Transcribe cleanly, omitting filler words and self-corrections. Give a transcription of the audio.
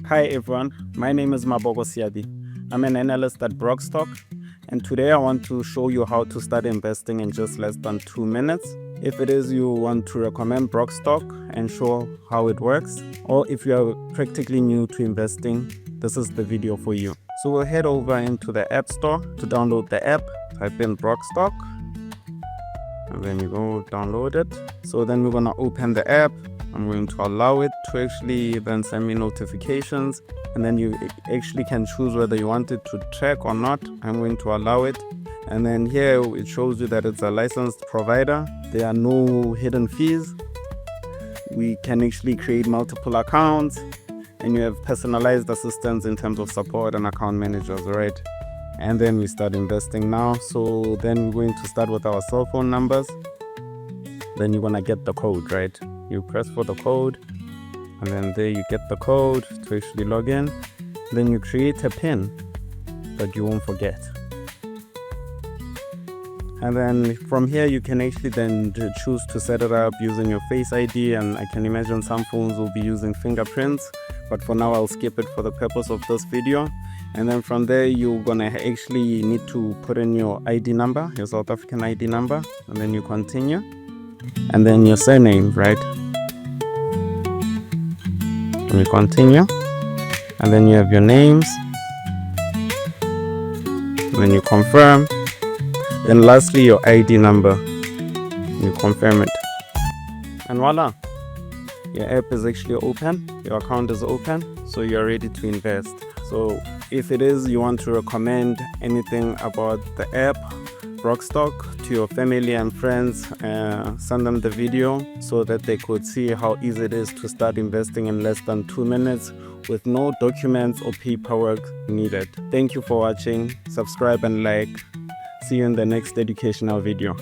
Hi everyone, my name is Maboko Siadi. I'm an analyst at BROKSTOCK, and today I want to show you how to start investing in just less than 2 minutes. If it is you want to recommend BROKSTOCK and show how it works, or if you are practically new to investing, this is the video for you. So we'll head over into the App Store to download the app, type in BROKSTOCK, and then you go download it. So then we're gonna open the app. I'm going to allow it to actually then send me notifications, and then you actually can choose whether you want it to track or not. I'm going to allow it, and then here it shows you that it's a licensed provider. There are no hidden fees. We can actually create multiple accounts, and you have personalized assistance in terms of support and account managers, right? And then we start investing now. So then we're going to start with our cell phone numbers. Then you're gonna get the code, right? You press for the code, and then there you get the code to actually log in. Then you create a PIN that you won't forget. And then from here you can actually then choose to set it up using your Face ID, and I can imagine some phones will be using fingerprints, but for now I'll skip it for the purpose of this video. And then from there you're gonna actually need to put in your ID number, your South African ID number, and then you continue. And then your surname, right? And you continue, and then you have your names, and then you confirm, then lastly your ID number, you confirm it, and voila, your app is actually open, your account is open, so you're ready to invest. So if it is you want to recommend anything about the app BROKSTOCK to your family and friends, send them the video so that they could see how easy it is to start investing in less than 2 minutes with no documents or paperwork needed. Thank you for watching. Subscribe and like. See you in the next educational video.